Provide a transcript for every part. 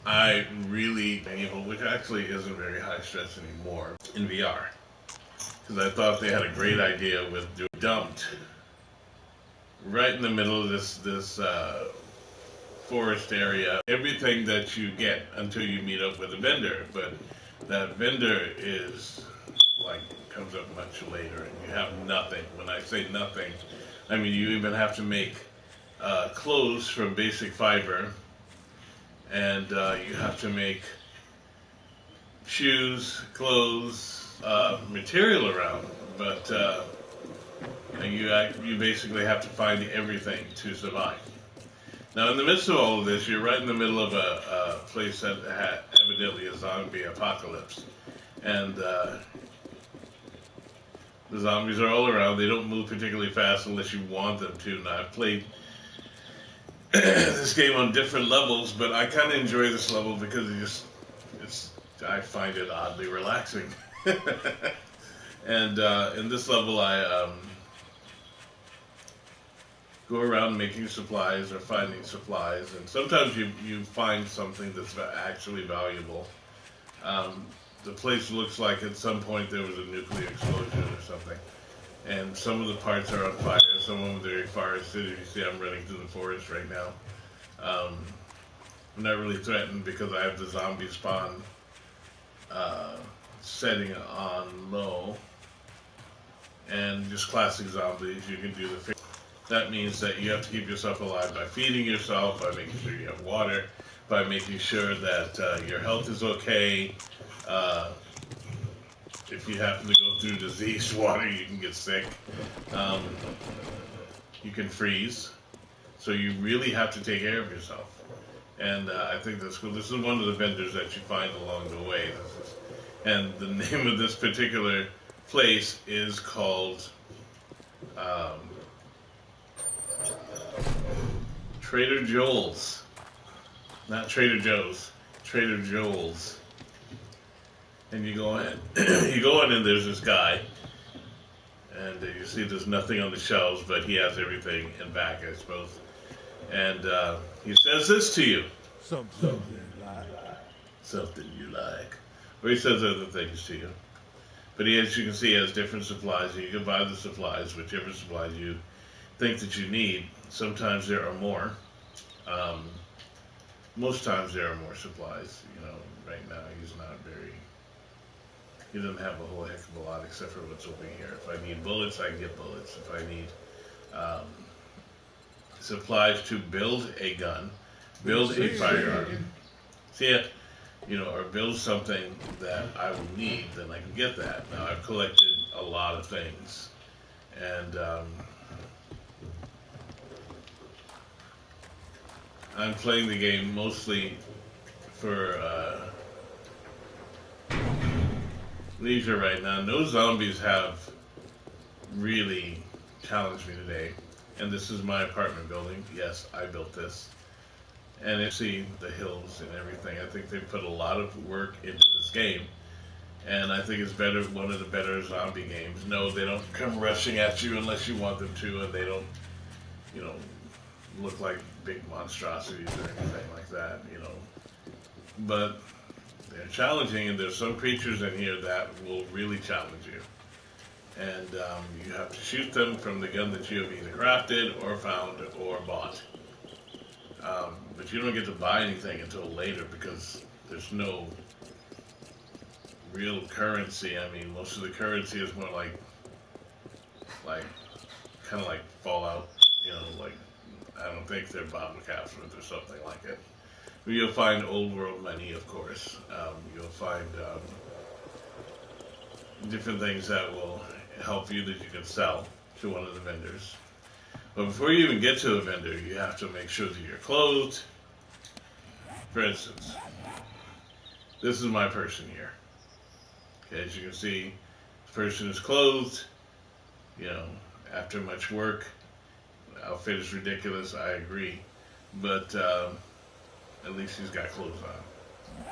I really Evil, which actually isn't very high stress anymore, in VR. Because I thought they had a great idea with doing dumped right in the middle of this forest area. Everything that you get until you meet up with a vendor, but that vendor is like comes up much later, and you have nothing. When I say nothing, I mean you even have to make clothes from basic fiber, and you have to make shoes, clothes, material around, but you basically have to find everything to survive. Now, in the midst of all of this, you're right in the middle of a place that had evidently a zombie apocalypse, and the zombies are all around. They don't move particularly fast unless you want them to. Now, I've played this game on different levels, but I kind of enjoy this level because I find it oddly relaxing. And in this level, I go around making supplies or finding supplies, and sometimes you find something that's actually valuable. The place looks like at some point there was a nuclear explosion or something, and some of the parts are on fire, some of them are very forested. You see I'm running through the forest right now. I'm not really threatened because I have the zombie spawn setting on low, and just classic zombies. You can do the that means that you have to keep yourself alive by feeding yourself, by making sure you have water, by making sure that your health is okay. If you happen to go through diseased water, you can get sick. Um, you can freeze. So you really have to take care of yourself. And I think that's cool. This is one of the vendors that you find along the way. And the name of this particular place is called Trader Joel's. Not Trader Joe's. Trader Joel's. And you go in. You go in and there's this guy. And you see there's nothing on the shelves, but he has everything in back, I suppose. And he says this to you. Something you like. Something you like. Or he says other things to you. But he, as you can see, has different supplies. You can buy the supplies, whichever supplies you think that you need. Sometimes there are more. Most times there are more supplies. You know, right now he's not very... He doesn't have a whole heck of a lot except for what's over here. If I need bullets, I can get bullets. If I need supplies to build a gun, build a firearm, see it, you know, or build something that I will need, then I can get that. Now I've collected a lot of things, and I'm playing the game mostly for leisure right now. No zombies have really challenged me today. And this is my apartment building. Yes, I built this. And you see the hills and everything. I think they put a lot of work into this game. And I think it's better, one of the better zombie games. No, they don't come rushing at you unless you want them to, and they don't, you know, look like big monstrosities or anything like that, you know. But they're challenging, and there's some creatures in here that will really challenge you. And you have to shoot them from the gun that you have either crafted or found or bought. But you don't get to buy anything until later because there's no real currency. I mean, most of the currency is more like kind of like Fallout, you know, like, I don't think they're bottle caps worth or something like it. But you'll find old world money, of course. You'll find different things that will help you that you can sell to one of the vendors. But before you even get to the vendor, you have to make sure that you're clothed. For instance, this is my person here. Okay, as you can see, the person is clothed. You know, after much work, the outfit is ridiculous, I agree. But at least he's got clothes on.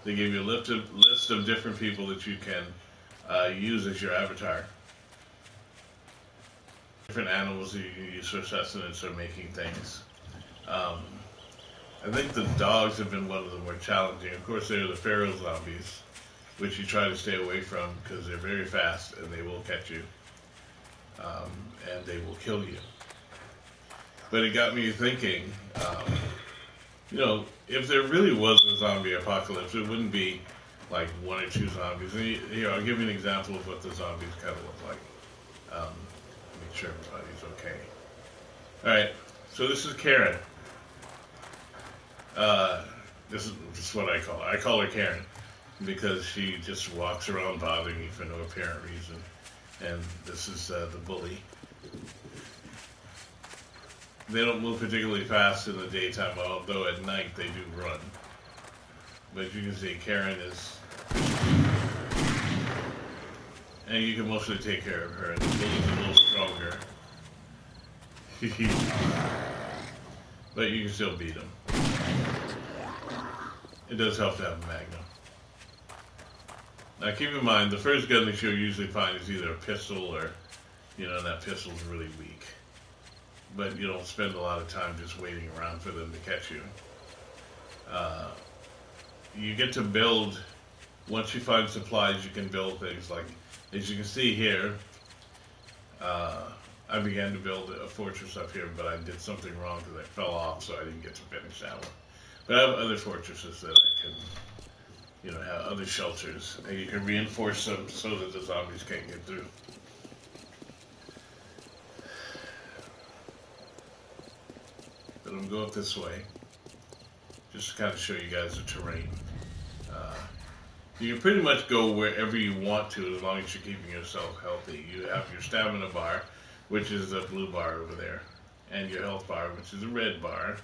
They give you a list of different people that you can use as your avatar. Different animals that you can use for sustenance or making things. I I think the dogs have been one of the more challenging. Of course, they're the feral zombies, which you try to stay away from because they're very fast and they will catch you, and they will kill you. But it got me thinking, if there really was a zombie apocalypse, it wouldn't be like one or two zombies. And here, I'll give you an example of what the zombies kind of look like. Make sure everybody's okay. All right, so this is Karen. This is what I call her. I call her Karen because she just walks around bothering me for no apparent reason. And this is the bully. They don't move particularly fast in the daytime, although at night they do run. But you can see Karen is... And you can mostly take care of her. And the bully's a little stronger. But you can still beat him. It does help to have a Magnum. Now keep in mind, the first gun that you'll usually find is either a pistol or, and that pistol's really weak. But you don't spend a lot of time just waiting around for them to catch you. You get to build, once you find supplies, you can build things like, as you can see here, I began to build a fortress up here, but I did something wrong because I fell off, so I didn't get to finish that one. But I have other fortresses that I can, have other shelters, and you can reinforce them so that the zombies can't get through. But I'm going to go up this way, just to kind of show you guys the terrain. You can pretty much go wherever you want to as long as you're keeping yourself healthy. You have your stamina bar, which is the blue bar over there, and your health bar, which is a red bar,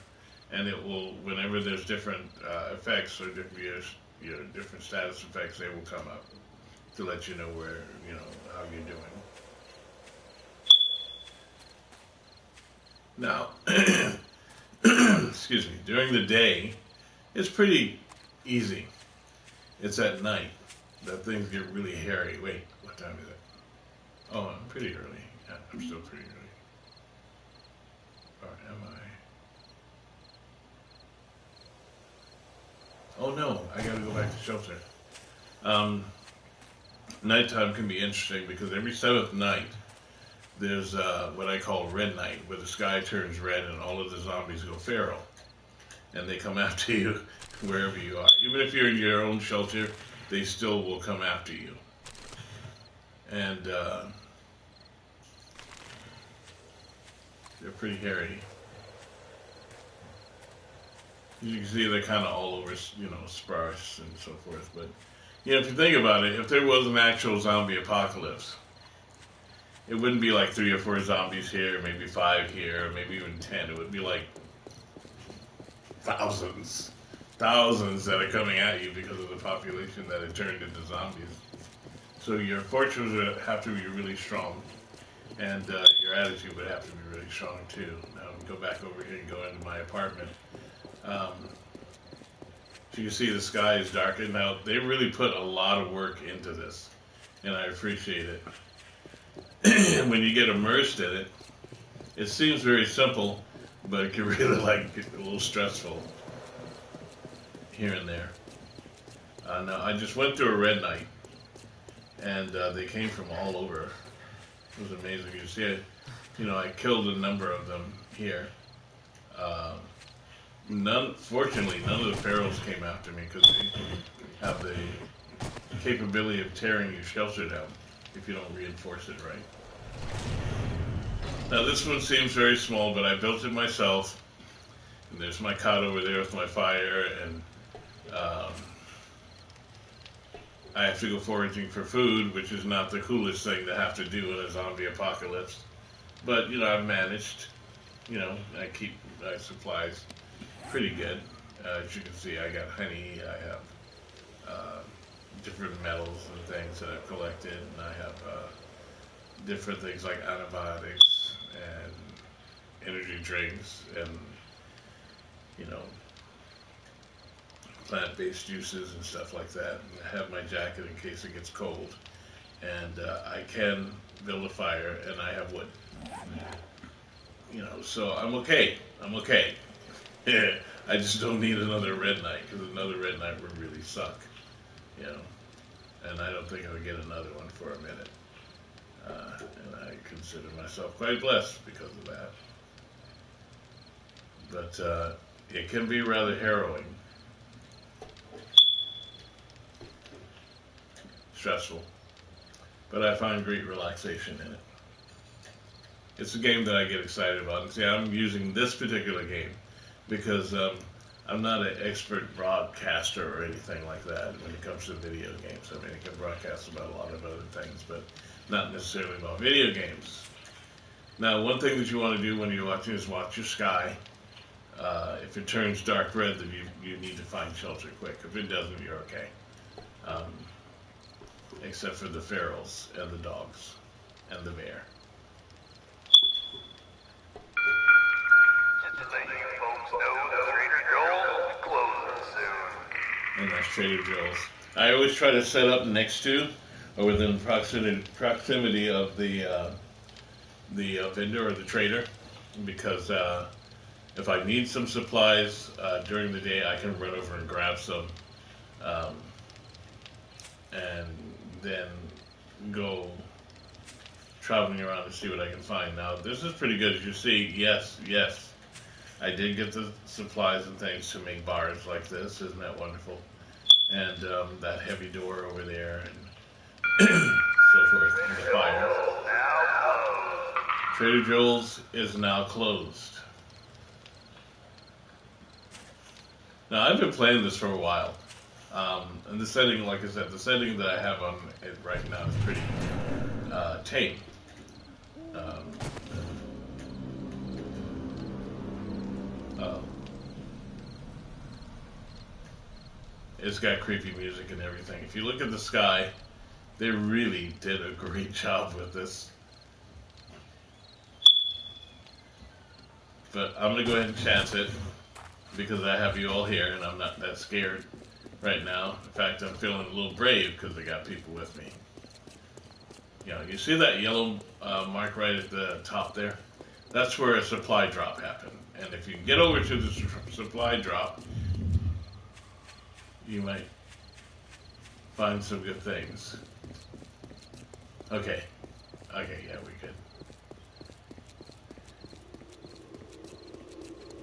and it will, whenever there's different effects or different status effects, they will come up to let you know where, how you're doing. Now, excuse me, during the day, it's pretty easy. It's at night that things get really hairy. Wait, what time is it? Oh, I'm pretty early. Yeah, I'm still pretty early. Or am I? Oh no, I gotta go back to shelter. Nighttime can be interesting because every 7th night there's what I call red night, where the sky turns red and all of the zombies go feral. And they come after you wherever you are. Even if you're in your own shelter, they still will come after you. And they're pretty hairy. As you can see, they're kind of all over, sparse and so forth. But, if you think about it, if there was an actual zombie apocalypse, it wouldn't be like 3 or 4 zombies here, maybe 5 here, maybe even 10. It would be like thousands that are coming at you because of the population that had turned into zombies. So your fortress would have to be really strong, and your attitude would have to be really strong too. Now go back over here and go into my apartment. So you can see the sky is darkened. Now they really put a lot of work into this, and I appreciate it. When you get immersed in it, it seems very simple, but it can really get a little stressful here and there. Now I just went through a red night, and they came from all over. It was amazing. You see, I killed a number of them here. Fortunately, none of the ferals came after me because they have the capability of tearing your shelter down if you don't reinforce it right. Now this one seems very small, but I built it myself. And there's my cot over there with my fire, and I have to go foraging for food, which is not the coolest thing to have to do in a zombie apocalypse. But, I've managed. I keep my supplies pretty good. As you can see, I got honey, I have different metals and things that I've collected, and I have different things like antibiotics and energy drinks and, plant-based juices and stuff like that. And I have my jacket in case it gets cold. And I can build a fire, and I have wood. So I'm okay. I just don't need another red knight, because another red knight would really suck, you know. And I don't think I would get another one for a minute. And I consider myself quite blessed because of that. But it can be rather harrowing, stressful, but I find great relaxation in it. It's a game that I get excited about. And see, I'm using this particular game because I'm not an expert broadcaster or anything like that when it comes to video games. I mean, I can broadcast about a lot of other things, but not necessarily about video games. Now, one thing that you want to do when you're watching is watch your sky. If it turns dark red, then you need to find shelter quick. If it doesn't, you're okay. Except for the ferals and the dogs and the bear. Just to let you folks know, the Trader Joel's closing soon. And that's Trader Joel's. I always try to set up next to or within proximity of the vendor or the trader, because if I need some supplies during the day, I can run over and grab some, and then go traveling around to see what I can find. Now, this is pretty good. As you see, yes, I did get the supplies and things to make bars like this. Isn't that wonderful? And that heavy door over there, and so forth, and the fire. Trader Joel's is now closed. Now, I've been playing this for a while. And the setting, like I said, the setting that I have on it right now is pretty tame. It's got creepy music and everything. If you look at the sky, they really did a great job with this. But I'm going to go ahead and chance it, because I have you all here and I'm not that scared right now. In fact, I'm feeling a little brave because I got people with me. You know, you see that yellow mark right at the top there? That's where a supply drop happened. And if you get over to the supply drop, you might find some good things. Okay, yeah, we're good.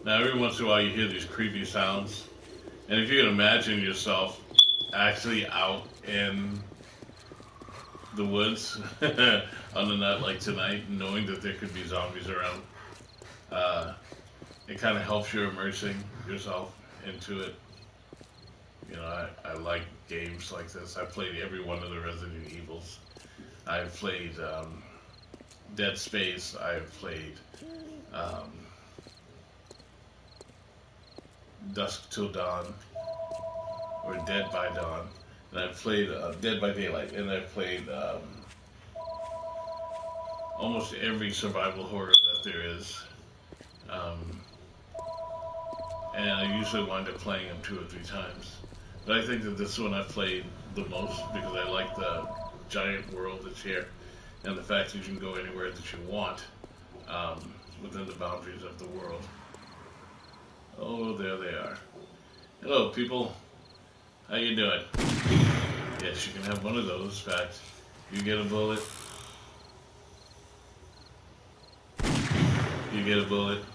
Now, every once in a while you hear these creepy sounds, and if you can imagine yourself actually out in the woods on a night like tonight, knowing that there could be zombies around, it kind of helps you immersing yourself into it. You know, I like games like this. I played every one of the Resident Evils. I've played Dead Space. I've played Dusk Till Dawn, or Dead by Dawn, and I've played Dead by Daylight, and I've played almost every survival horror that there is, and I usually wind up playing them 2 or 3 times. But I think that this one I've played the most because I like the giant world that's here, and the fact that you can go anywhere that you want within the boundaries of the world. Oh, there they are. Hello, people. How you doing? Yes, you can have one of those. In fact, you get a bullet. You get a bullet.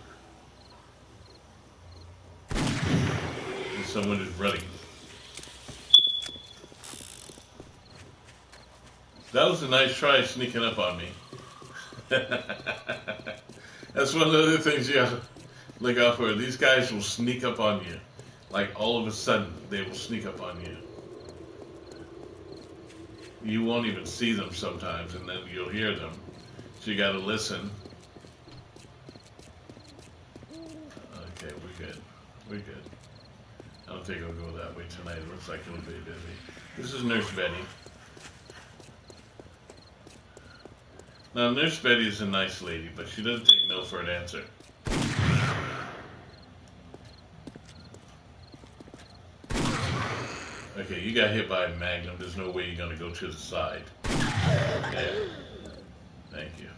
And someone is running. That was a nice try sneaking up on me. That's one of the other things you have to look out for. These guys will sneak up on you. Like all of a sudden, they will sneak up on you. You won't even see them sometimes, and then you'll hear them. So you gotta listen. Okay, we're good. We're good. I don't think I'll go that way tonight. It looks like it'll be busy. This is Nurse Betty. Now, Nurse Betty is a nice lady, but she doesn't take no for an answer. Okay, you got hit by a magnum. There's no way you're going to go to the side. There. Thank you.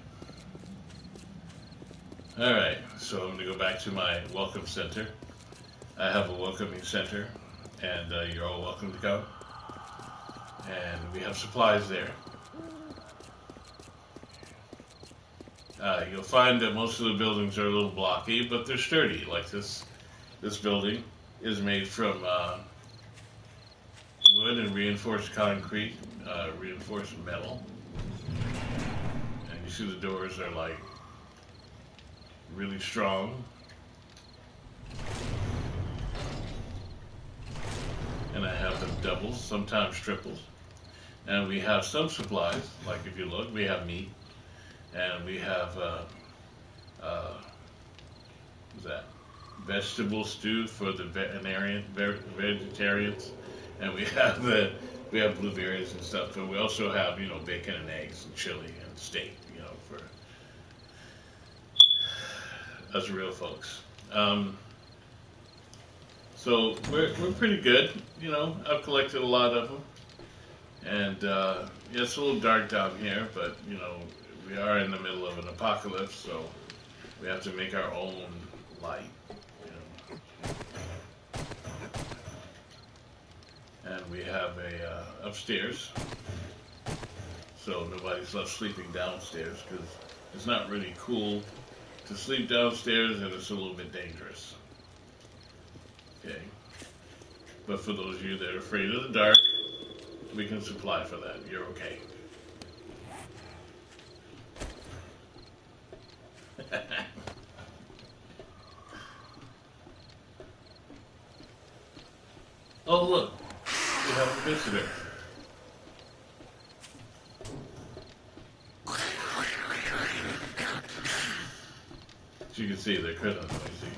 Alright, so I'm going to go back to my welcome center. I have a welcoming center, and you're all welcome to come. And we have supplies there. You'll find that most of the buildings are a little blocky, but they're sturdy. Like this building is made from wood and reinforced concrete, reinforced metal. And you see the doors are like really strong. And I have them doubles, sometimes triples. And we have some supplies, like if you look, we have meat, and we have what's that? Vegetable stew for the vegetarians, and we have blueberries and stuff. But we also have bacon and eggs and chili and steak, for us real folks. So we're pretty good. I've collected a lot of them, and yeah, it's a little dark down here, but we are in the middle of an apocalypse, so we have to make our own light. And we have a upstairs, so nobody's left sleeping downstairs because it's not really cool to sleep downstairs, and it's a little bit dangerous. Okay, but for those of you that are afraid of the dark, we can supply for that. You're okay. Oh, look, we have a visitor. As you can see, they're kind of noisy.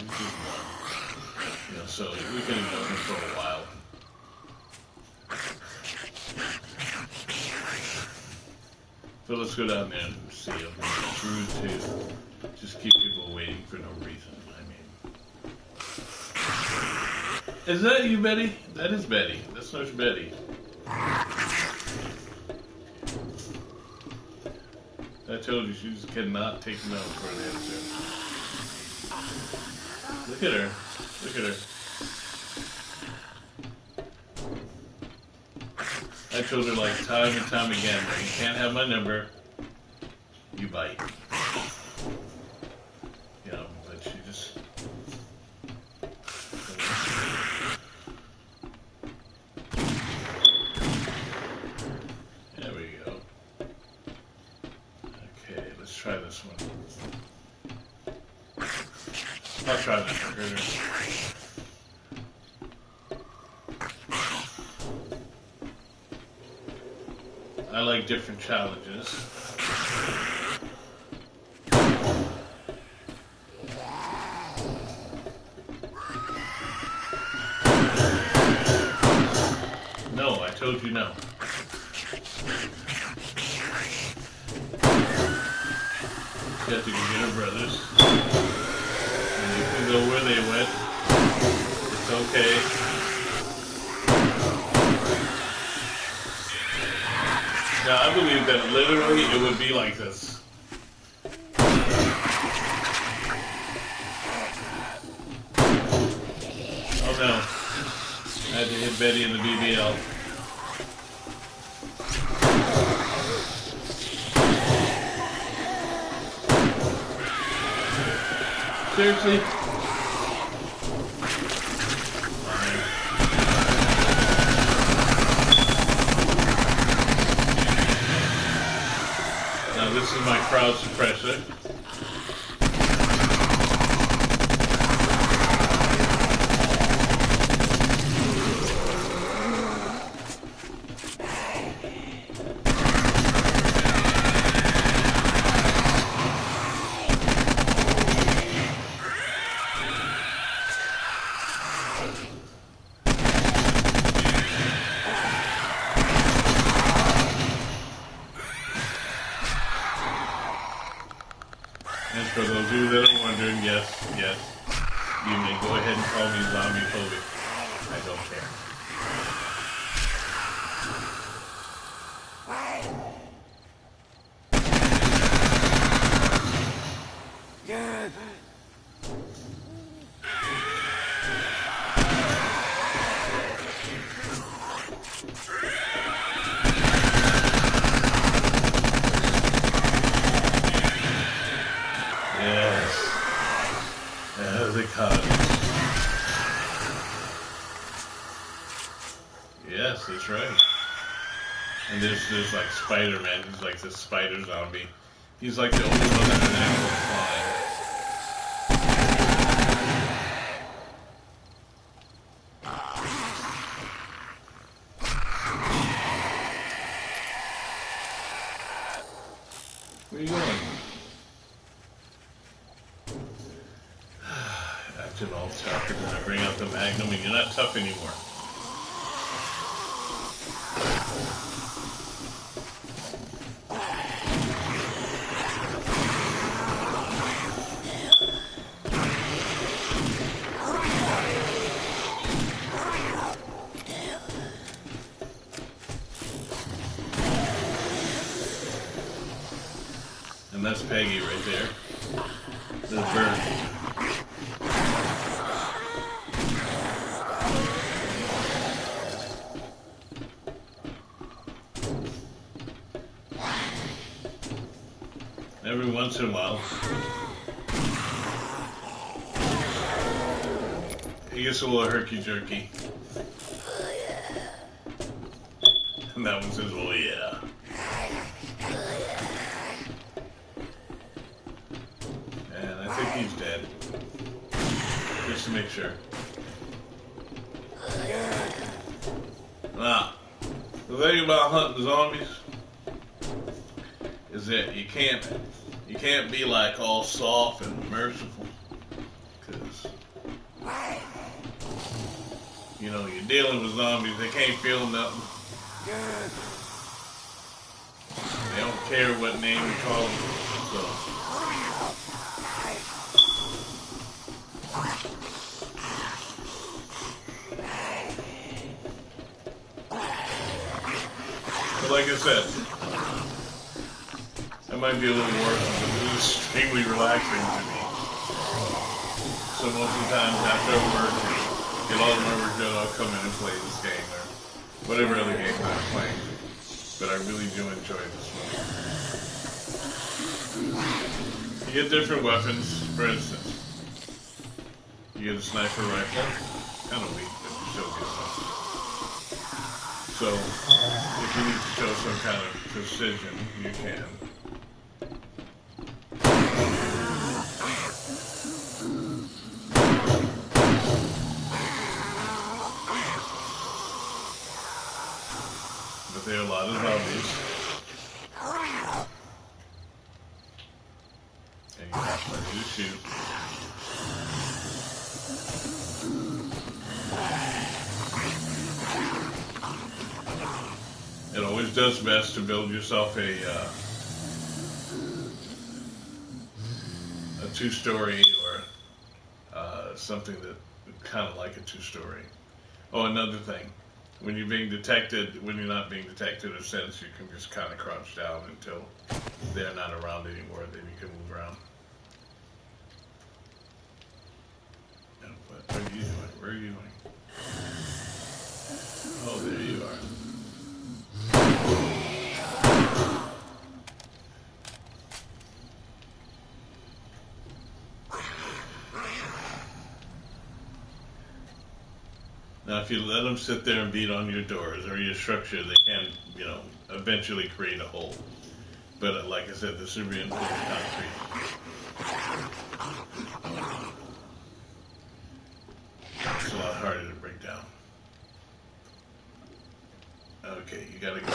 So we can ignore them for a while. So let's go down there and see them. It's rude to just keep people waiting for no reason. Is that you, Betty? That is Betty. That's Nurse Betty. I told you she just cannot take no for an answer. Look at her. Look at her. I told her like time and time again, you can't have my number, you bite. But she just... There we go. Okay, let's try this one. I'll try that one. I like different challenges. No, I told you no. You have to go get her brothers. And you can go where they went. It's okay. Now, I believe that literally it would be like this. Oh no. I had to hit Betty in the BBL. Seriously? This is my crowd suppressor. And for those of you that are wondering, yes, you may go ahead and call me zombie phobic. I don't care. Yes, that's right. And there's like Spider-Man. He's like the spider zombie. He's like the only one that can actually fly. Where are you going? Acting all tough, and then I bring out the Magnum, and you're not tough anymore. And that's Peggy right there. The bird. Every once in a while, he gets a little herky-jerky. And that one says, oh yeah. And I think he's dead. Just to make sure. Now, the thing about hunting zombies is that you can't be like all soft and merciful, because you know you're dealing with zombies. They can't feel nothing. They don't care what name you call them. So. But like I said, that might be a little worse, but it is extremely relaxing to me. So most of the time after work, get all the work done, I'll come in and play this game or whatever other game I'm playing. But I really do enjoy this one. You get different weapons. For instance, you get a sniper rifle. Kind of weak, but you still get something. So if you need to show some kind of precision, you can. But there are a lot of zombies. And you have plenty to shoot. It always does best to build yourself a two-story or something that kind of like a two-story. Oh, another thing. When you're being detected, when you're not being detected or sensed, you can just kind of crouch down until they're not around anymore. Then you can move around. And what are you doing? Where are you going? Oh, there you are. Now, if you let them sit there and beat on your doors or your structure, they can, you know, eventually create a hole. But like I said, this is reinforced concrete. It's a lot harder to break down. Okay, you gotta go.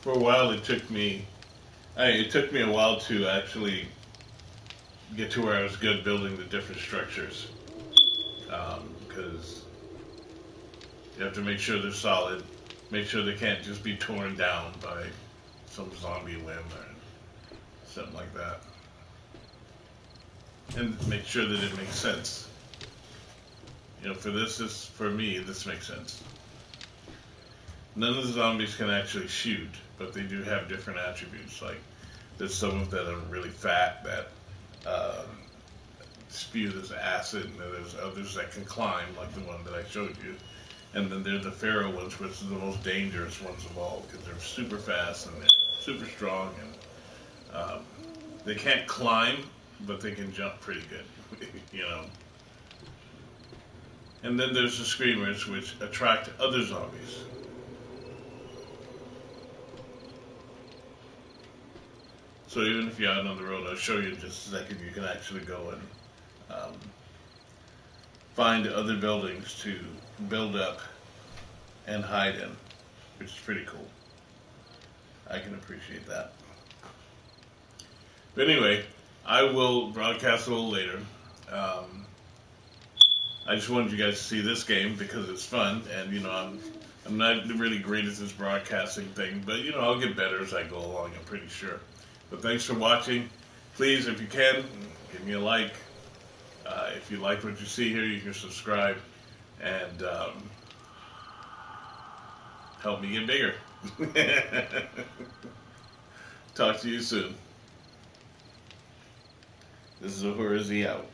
For a while, it took me a while to actually get to where I was good building the different structures, because you have to make sure they're solid, make sure they can't just be torn down by some zombie whim or something like that, and make sure that it makes sense. You know, for me, this makes sense. None of the zombies can actually shoot, but they do have different attributes. Like, there's some of them that are really fat that spew this acid, and there's others that can climb, like the one that I showed you. And then there's the Pharaoh ones, which are the most dangerous ones of all, because they're super fast and they're super strong, and they can't climb, but they can jump pretty good, you know. And then there's the Screamers, which attract other zombies. So even if you're out on the road, I'll show you in just a second, you can actually go and find other buildings to build up and hide in, which is pretty cool. I can appreciate that. But anyway, I will broadcast a little later. I just wanted you guys to see this game because it's fun, and you know, I'm not really great at this broadcasting thing, but you know, I'll get better as I go along, I'm pretty sure. But thanks for watching. Please, if you can, give me a like. If you like what you see here, you can subscribe and help me get bigger. Talk to you soon. This is AHURA-Z out.